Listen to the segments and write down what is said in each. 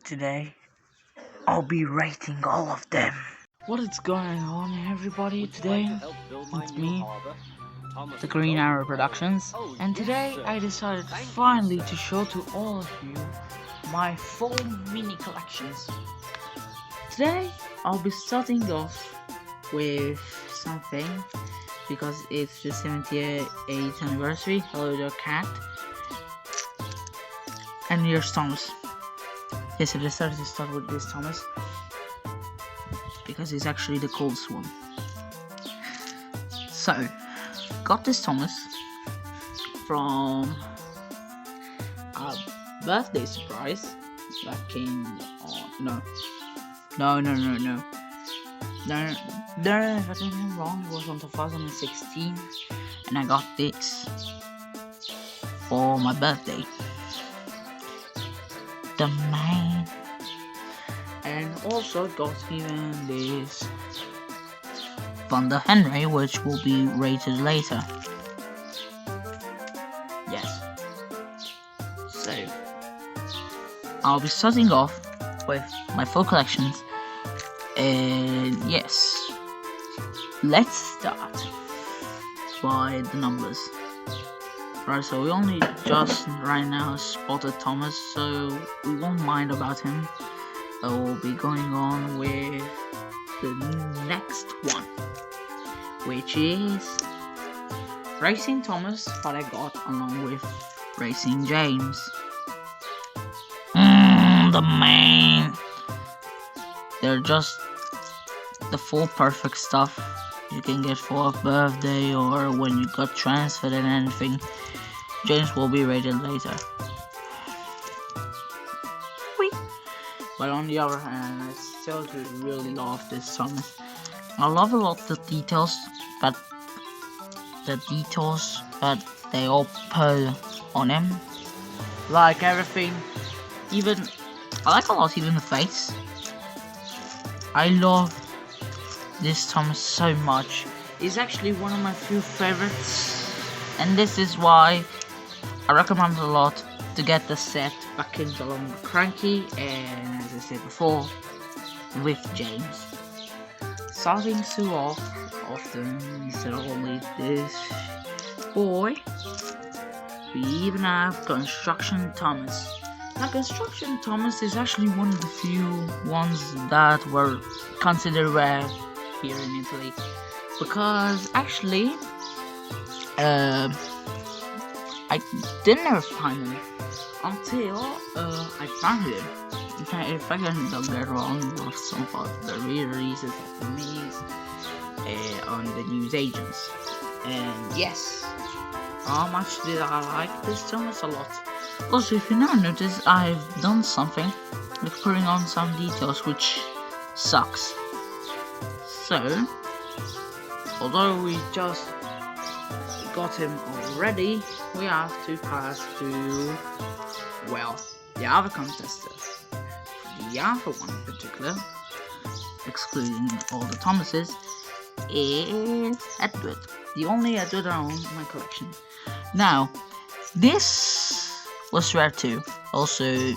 today I'll be rating all of them. What is going on, everybody? Today it's me, the Green Arrow Productions, and today I decided finally to show to all of you my full mini collections. Today I'll be starting off with something because it's the 78th anniversary. Hello there, cat. And here's Thomas. Yes, I decided to start with this Thomas because he's actually the coolest one. So, got this Thomas from a birthday surprise that came on. No, if I didn't wrong, it was on 2016, and I got this for my birthday. The man, and also got even this Thunder Henry, which will be rated later. Yes. So I'll be starting off with my full collections, and yes, let's start by the numbers. Right, so we only just right now spotted Thomas, so we won't mind about him. So we'll be going on with the next one, which is Racing Thomas, that I got along with Racing James. The man. They're just the full perfect stuff you can get for a birthday or when you got transferred and anything. James will be rated later. Whee! But on the other hand, I still really love this Thomas. I love a lot the details, but they all put on him. Like everything, even I like a lot even the face. I love this Thomas so much. It's actually one of my few favorites, and this is why I recommend a lot to get the set back into along with Cranky, and as I said before, with James. Starting so often instead of only this boy, we even have Construction Thomas. Now, Construction Thomas is actually one of the few ones that were considered rare here in Italy, because actually I didn't ever find him until I found him. If I don't get wrong, it was some of the re-releases of the minis on the newsagents. And yes, how much did I like this Thomas? A lot. Also, if you now notice, I've done something with putting on some details which sucks. So, although we just got him already, we have to pass to, well, the other contestants. The other one in particular, excluding all the Thomases, is Edward. The only Edward I own in my collection. Now, this was rare too. Also,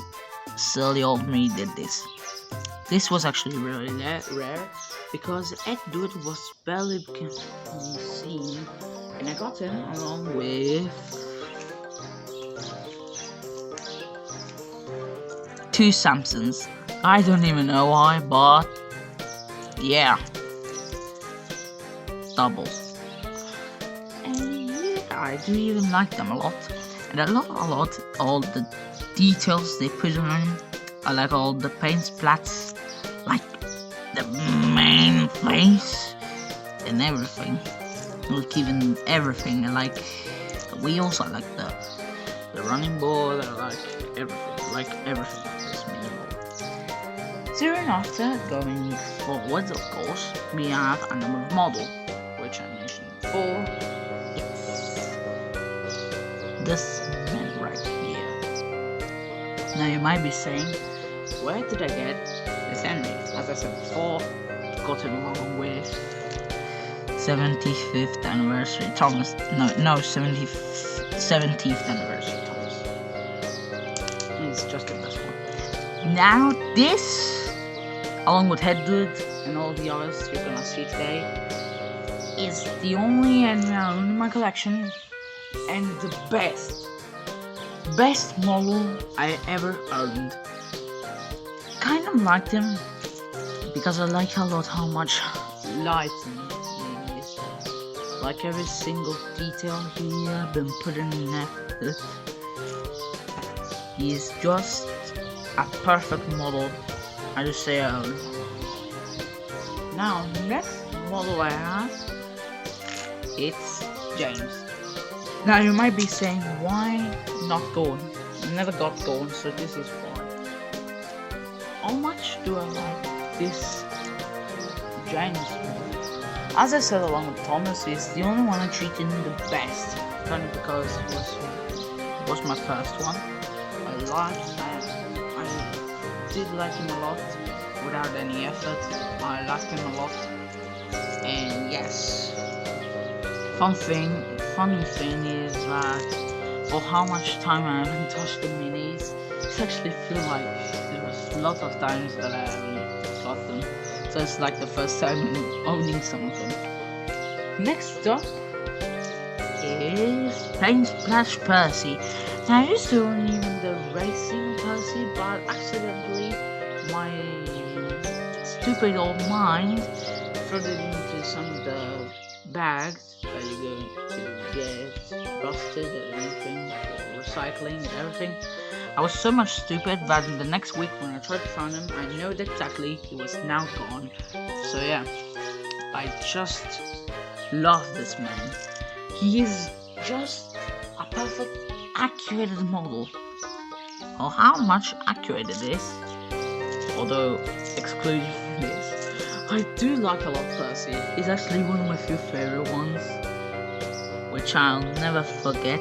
Silly Old Me did this. This was actually really rare because Edward was barely seen, and I got him along with two Samsons. I don't even know why, but yeah, double. And yeah, I do even like them a lot, and I love a lot all the details they put on them. I like all the paint splats, like the main face and everything. Like even everything. I like the wheels. I like the running board. I like everything. This mini board. Soon after, going forwards, of course, we have another model, which I mentioned before. It's this man right here. Now you might be saying, where did I get this enemy? As I said before, got him along with 75th anniversary Thomas. No, 70th anniversary Thomas. He's just the best one. Now this, along with Headwood and all the others you're gonna see today, is the only anime I own in my collection, and the best model I ever owned. Kind of liked him because I like a lot how much light he is. Like every single detail here been put in effort. He is just a perfect model. I just say I own. Now next model I have, it's James. Now you might be saying, why not Gorn? I never got Gorn, so this is why. How much do I like this James? As I said along with Thomas, he's the only one I treated the best. Only because it was my first one. I did like him a lot without any effort. I liked him a lot. And yes. Funny thing is that for how much time I haven't touched the minis, it actually feels like there was a lot of times that I haven't got them. So it's like the first time I'm owning some of them. Next up is Paint Splash Percy. Now I used to own even the Racing Percy, but accidentally my stupid old mind threw it into some of the bags that you're going to get rusted and everything for recycling and everything. I was so much stupid that in the next week when I tried to find him, I know exactly he was now gone. So yeah, I just love this man. He is just a perfect accurate model. Or how much accurate it is, although excluding this. I do like a lot Percy. He's actually one of my few favorite ones, which I'll never forget.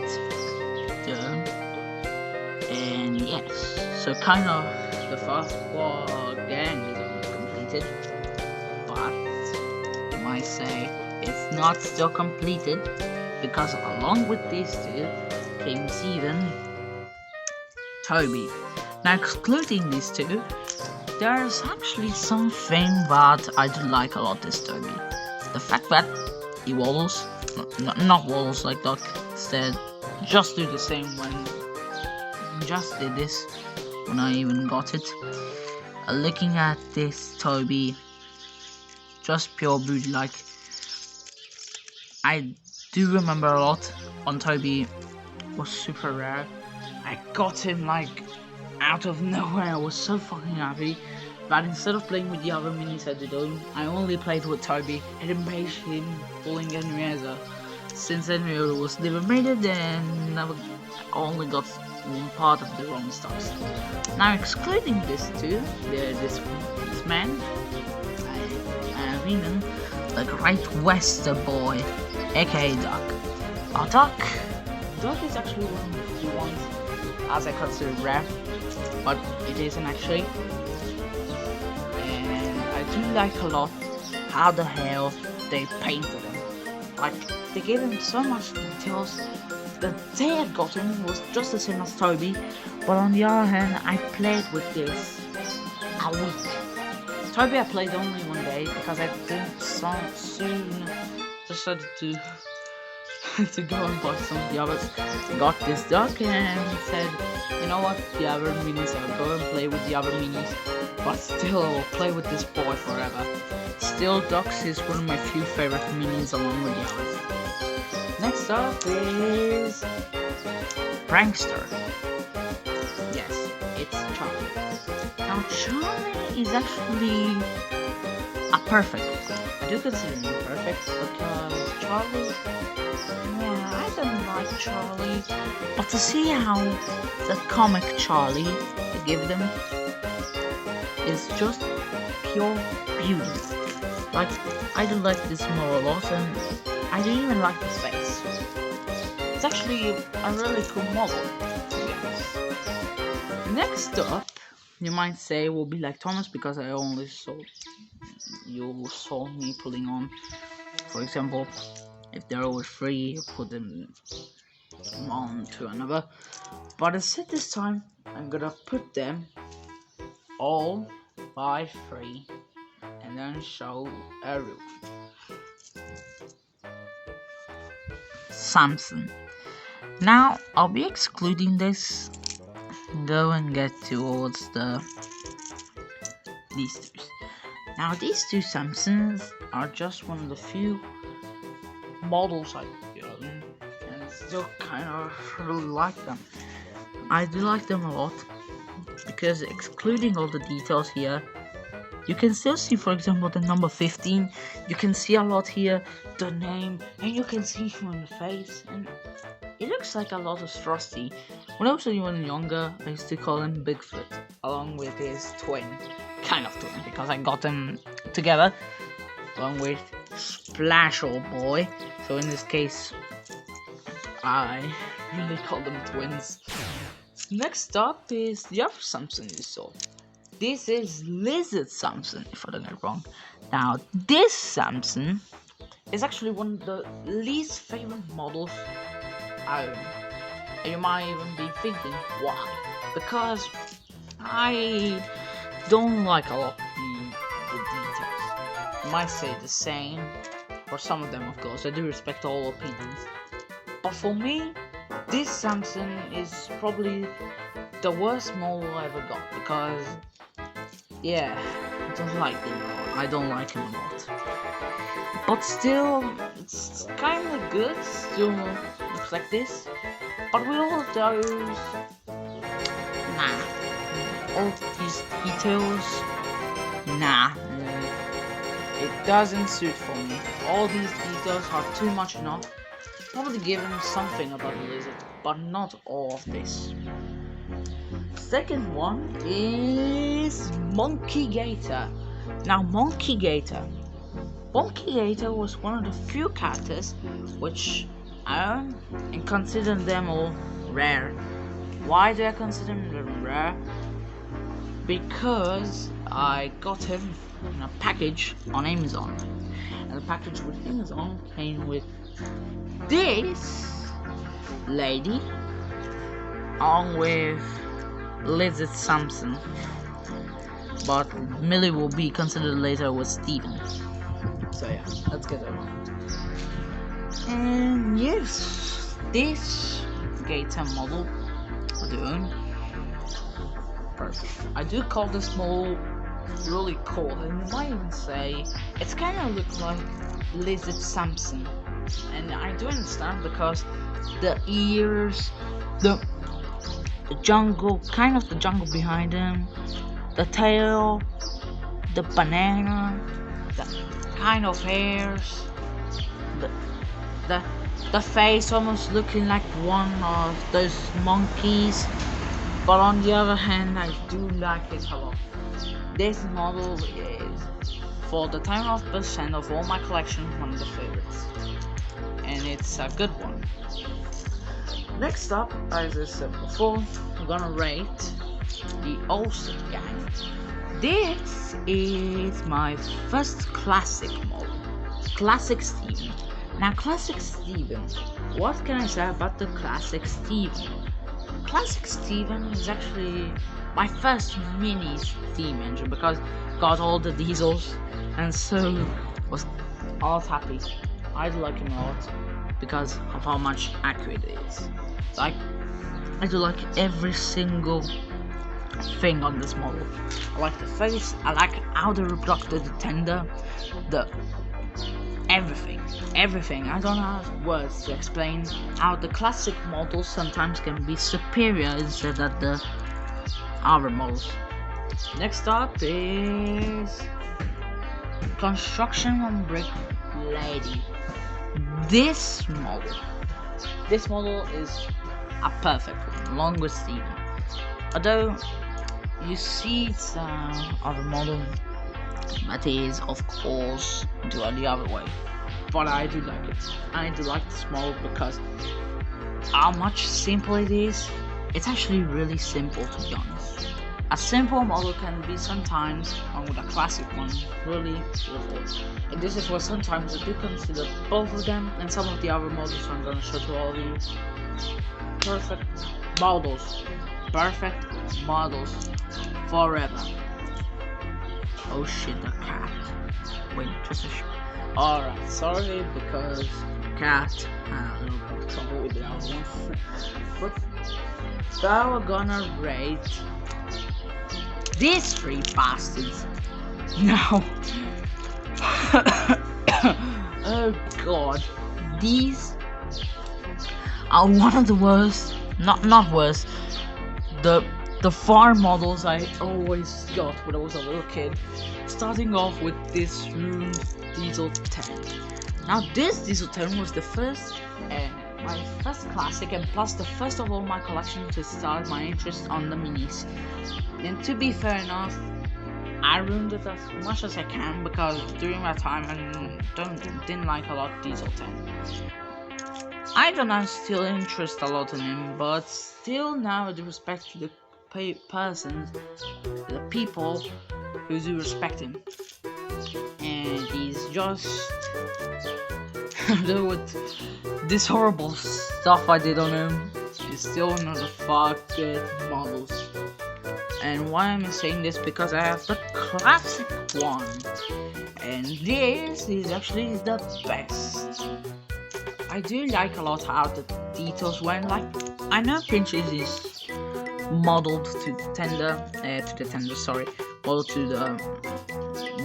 And yes, so kind of the first war gang is completed, but you might say it's not still completed because along with these two came even Toby. Now excluding these two, there's actually something that I do like a lot this Toby. The fact that he waddles, not waddles like Doc said, just do the same when just did this when I even got it. Looking at this Toby, just pure beauty. Like I do remember a lot on Toby was super rare. I got him like out of nowhere. I was so fucking happy. But instead of playing with the other minis I did own, I only played with Toby. I didn't base him pulling Enrieza. Since Enrieza was never made it, then I only got one part of the wrong stars. Now excluding this two, this man, I have even the Great Wester Boy, aka Duck. Duck is actually one of the few ones as I consider rare, but it isn't actually. And I do like a lot how the hell they painted him. Like they gave him so much details. The day I got him was just the same as Toby, but on the other hand, I played with this a week. Toby I played only one day because I didn't soon decided to go and buy some of the others. Got this Duck and said, you know what, the other minis, I'll go and play with the other minis, but still I will play with this boy forever. Still, Ducks is one of my few favorite minis along with the others. Next up is Prankster. Yes, it's Charlie. Now Charlie is actually a perfect. I do consider him perfect because Charlie, yeah, I don't like Charlie, but to see how the comic Charlie they give them is just pure beauty. Like, I do like this more a lot, and I do even like his face. It's actually a really cool model, to be honest. Next up, you might say will be like Thomas because I only saw me putting on. For example, if they're over free, put them on to another. But instead this time, I'm gonna put them all buy free and then show everyone. Samsung. Now I'll be excluding this. Go and get towards these two. Now these two Samsungs are just one of the few models I own, and I still kind of really like them. I do like them a lot because, excluding all the details here, you can still see, for example, the number 15. You can see a lot here, the name, and you can see him on the face, and it looks like a lot of Frosty. When I was even younger, I used to call him Bigfoot, along with his twin, kind of twin, because I got them together, along with Splash Old Boy. So in this case, I really call them twins. Next up is the other Samsung you saw. This is Lizard Samsung, if I don't get it wrong. Now, this Samsung is actually one of the least favorite models I own. And you might even be thinking, why? Because I don't like a lot of the details. You might say the same for some of them, of course. I do respect all opinions. But for me, this Samsung is probably the worst model I ever got, because yeah, I don't like him a lot. I don't like him a lot. But still, it's kind of good. Still looks like this. But with all of those, all these details, it doesn't suit for me. All these details are too much enough. Probably give him something about the lizard, but not all of this. Second one is Monkey Gator. Now, Monkey Gator was one of the few characters which I own and consider them all rare. Why do I consider them rare? Because I got him in a package on Amazon, and the package with Amazon came with this lady along with Lizard Samsung, but Millie will be considered later with Steven. So yeah, let's get on. And yes, this Gator model I do own. Perfect. I do call this model really cool, and you might even say it's kind of look like Lizard Samsung, and I do understand because the ears, the jungle, kind of the jungle behind him, the tail, the banana, the kind of hairs, the face almost looking like one of those monkeys. But on the other hand, I do like it a lot. This model is, for the 10% of all my collection, one of the favorites, and it's a good one. Next up, as I said before, we're gonna rate the Olsen gang. This is my first classic model, Classic Steven. Now, Classic Steven, what can I say about the Classic Steven? Classic Steven is actually my first mini steam engine because got all the diesels, and so was a lot happy. I do like him a lot because of how much accurate it is. Like, I do like every single thing on this model. I like the face, I like how they reproduced the tender, the everything. I don't have words to explain how the classic models sometimes can be superior instead of the other models. Next up is Construction on Brick Lady. This model is a perfect one, along with Steven. Although you see it's other model that is, of course, do the other way. But I do like it. I do like this model because how much simple it is. It's actually really simple, to be honest. A simple model can be sometimes, along with a classic one, really beautiful. And this is what sometimes I do consider both of them and some of the other models I'm gonna show to all of you. Perfect models forever. Oh shit, the cat. Wait, just a alright, sorry because cat had a little bit of trouble with the other one. But now we're gonna rate these three bastards. Now, oh god, these are one of the worst, not worst, the farm models I always got when I was a little kid. Starting off with this ruined Diesel 10. Now this Diesel 10 was the first, my first classic, and plus the first of all my collection to start my interest on the minis. And to be fair enough, I ruined it as much as I can because during that time I didn't like a lot Diesel 10. I don't have still interest a lot in him, but still now with respect to the persons, the people who do respect him, and he's just with this horrible stuff I did on him. He's still one of the fucking models. And why am I saying this? Because I have the classic one, and this is actually the best. I do like a lot how the details went. Like, I know Pinches is modeled to the tender,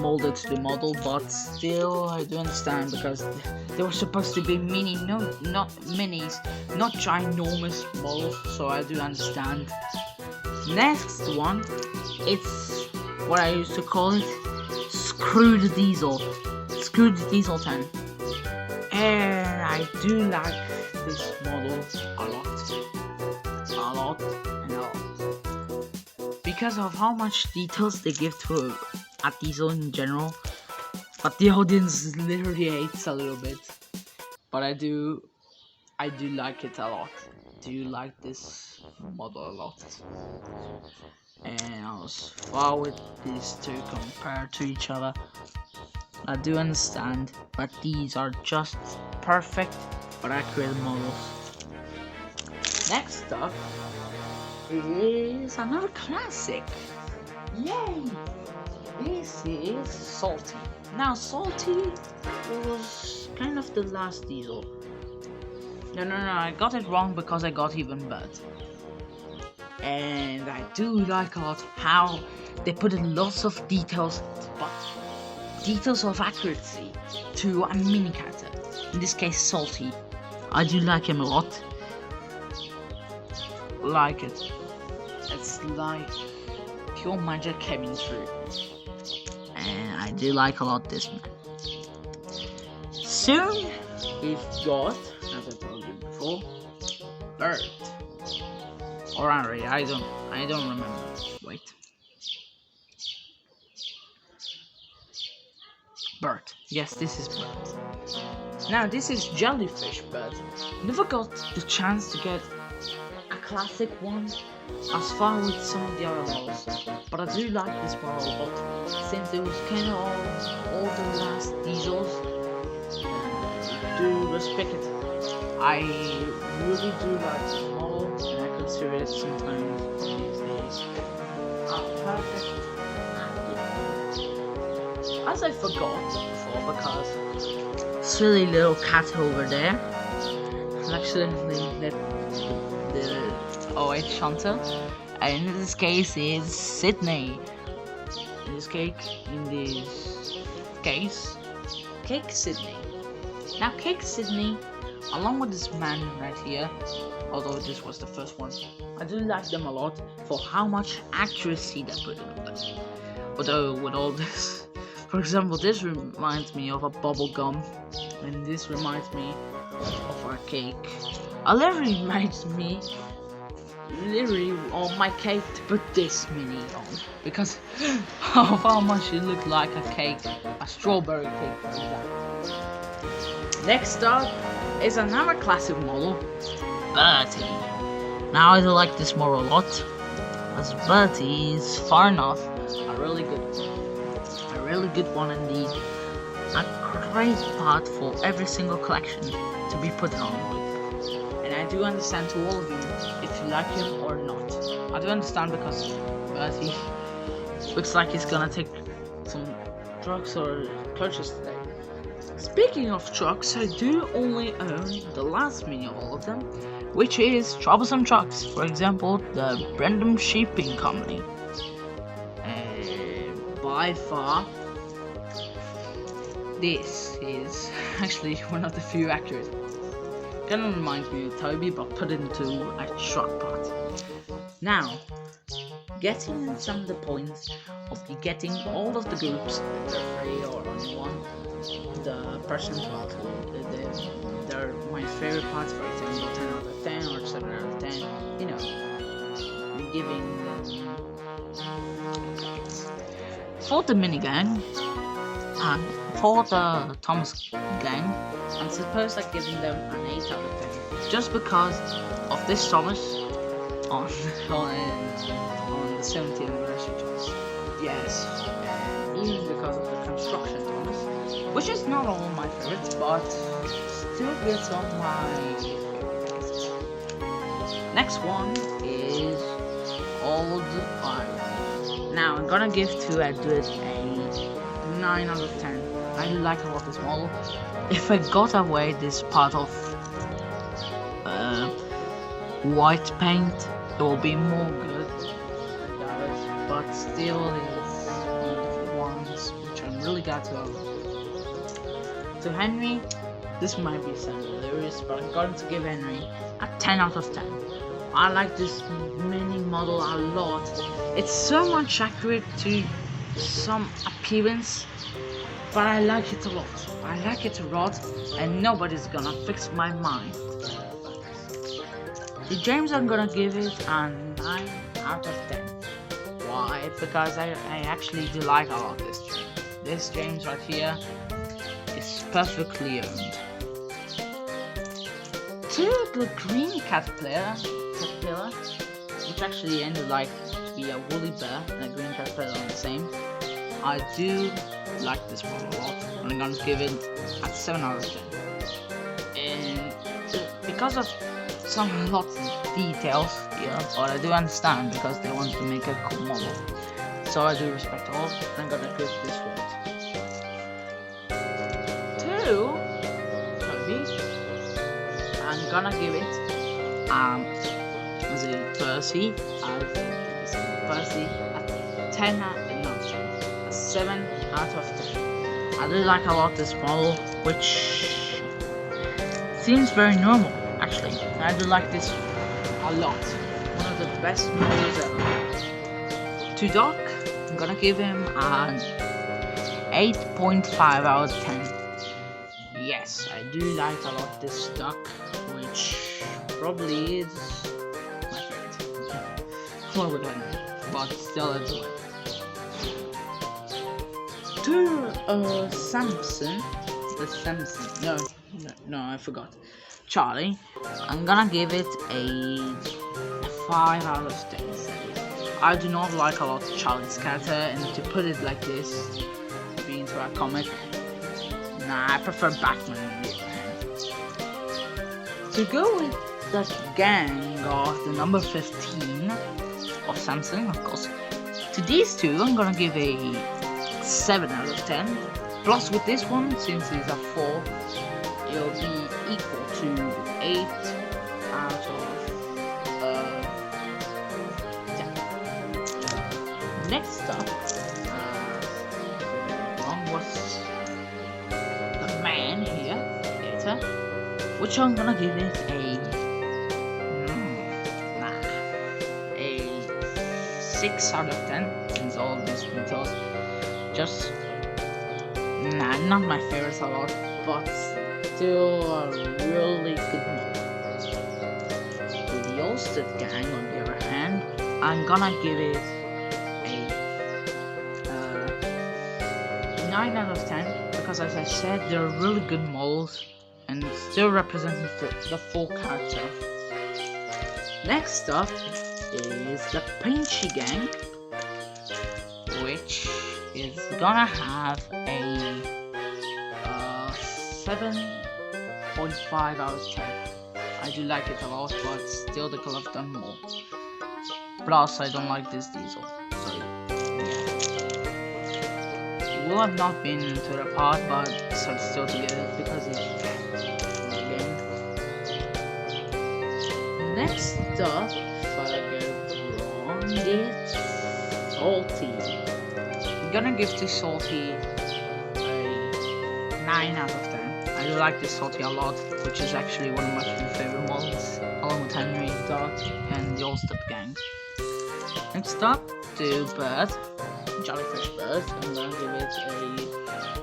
molded to the model, but still I do understand because they were supposed to be not minis, not ginormous models, so I do understand. Next one, it's what I used to call it, Screwed Diesel 10, and I do like this model a lot, because of how much details they give to a Diesel in general, but the audience literally hates a little bit, but I do like it a lot. Do you like this model a lot? And as far with these two compared to each other, I do understand, but these are just perfect but accurate models. Next up is another classic. Yay! This is Salty. Now Salty was kind of the last Diesel. No, I got it wrong because I got even better. And I do like a lot how they put in lots of details, but details of accuracy to a mini character. In this case, Salty. I do like him a lot. Like it. It's like pure magic coming through. And I do like a lot this man. Soon, we've got, as I told you before, Bert. Or Ari, I don't remember. Wait. Bert. Yes, this is Bert. Now this is Jellyfish Bert. Never got the chance to get a classic one as far with some of the other models, but I do like this model a lot since it was kind of all the last Diesels. Do respect it. I really do like this model, and I consider it sometimes these days perfect. As I forgot before, because silly little cat over there has accidentally let the OH Shunter, and in this case is Sydney. In this case, Cake Sydney. Now Cake Sydney, along with this man right here, although this was the first one, I do like them a lot for how much accuracy they put in them. Although with all this, for example, this reminds me of a bubble gum, and this reminds me of a cake. Literally reminds me, on my cake to put this mini on, because of how much it looked like a cake, a strawberry cake for example. Next up is another classic model, Bertie. Now I do like this model a lot, as Bertie is far enough a really good one indeed. A great part for every single collection to be put on with. And I do understand to all of you if you like him or not. I do understand because Bertie looks like he's gonna take some trucks are purchased today. Speaking of trucks, I do only own the last mini of all of them, which is Troublesome Trucks. For example, the Brandon Shipping Company. By far, this is actually one of the few accurate. Kind of reminds me of Toby, but put into a truck part. Now, getting in some of the points of you getting all of the groups, either free or only one, the person's part, they're my favorite parts, for example, 10 out of 10 or 7 out of 10, you know, I'm giving them for the mini gang and for the Thomas gang, I'm supposed like giving them an 8 out of 10, just because of this Thomas on the 70th anniversary Thomas. Yes, even because of the construction Thomas, which is not all my favorites, but still gets on my favorites. Next one is Old Fire. Now I'm gonna give to Edward a 9 out of 10. I like a lot this model. If I got away this part of white paint, it will be more good. But still is one of the ones which I'm really glad to have. To Henry, this might be hilarious, but I'm going to give Henry a 10 out of 10. I like this mini model a lot. It's so much accurate to some appearance, but I like it a lot. I like it a lot, and nobody's gonna fix my mind. To James, I'm gonna give it a 9 out of 10. Why? Because I actually do like a lot this James. This James right here is perfectly owned. To the green caterpillar, which actually ended like to be a woolly bear and a green caterpillar on the same. I do like this model a lot, and I'm gonna give it a 7 out of 10. And because of some lots of details here, but I do understand because they want to make a cool model. So I do respect all, and I'm gonna give this one to Toby. I'm gonna give it Percy a 10 out of 10, a 7 out of 10. I do like a lot this model, which seems very normal actually. I do like this a lot. One of the best models ever. To Doc, I'm gonna give him an 8.5 out of 10. Yes, I do like a lot this Doc, which probably is my favorite. More with Henry, but still it's one. To Samson, no, I forgot. Charlie, I'm gonna give it a 5 out of 10. I do not like a lot of Charlie's character, and to put it like this, being into a comic, nah, I prefer Batman on the other hand. To go with the gang of the number 15 of Samsung, of course, to these two, I'm gonna give a 7 out of 10. Plus with this one, since it's a 4, it'll be equal to 8 out of 10. Next up, was the man here, Gator, which I'm gonna give it a 6 out of 10, since all of these details just not my favorites a lot, but still a really good model. To the Ulster gang, on the other hand, I'm gonna give it a 9 out of 10, because as I said, they're really good models and still represent the full character. Next up is the Pinchy gang, which is gonna have a 7.5 out of 10. I do like it a lot, but still they could have done more. Plus, I don't like this diesel, so yeah. will have not been to the part, but decided still to get it because it's a game. Next up, if I get wrong, it's Salty. I'm gonna give this Salty a 9 out of 10. I do like this Salty a lot, which is actually one of my favorite models, along with Henry, Doc, and the All-Step gang. Next up, to Bird, Jellyfish Bird. I'm gonna give it a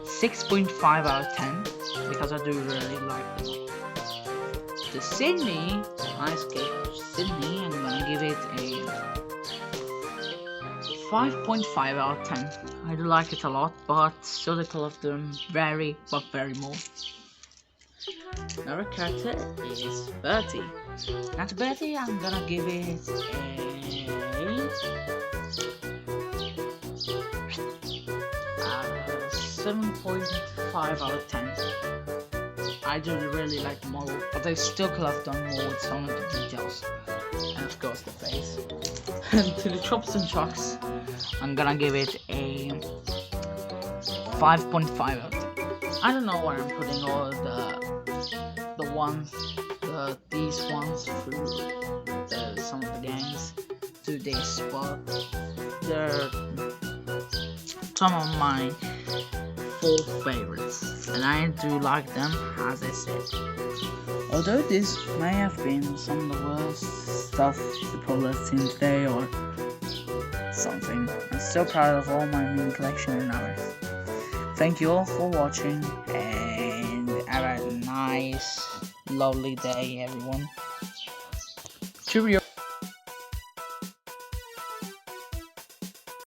6.5 out of 10 because I do really like it. To Sydney, Ice Cage Sydney, I'm gonna give it a 5.5 out of 10. I do like it a lot, but still the color of them vary, but very more. Another character is Bertie. Now to Bertie, I'm gonna give it a 7.5 out of 10. I do really like the model, but they still could have done more with some of the details. And of course the face. And to the Chops and Chocks, I'm gonna give it a 5.5 out of 10. I don't know where I'm putting all the ones, these ones through some of the gangs to this, but they're some of my 4 favorites, and I do like them, as I said. Although this may have been some of the worst stuff the probably have seen today or something, I'm still proud of all my mini collection and others. Thank you all for watching, and have a nice, lovely day, everyone. Cheerio!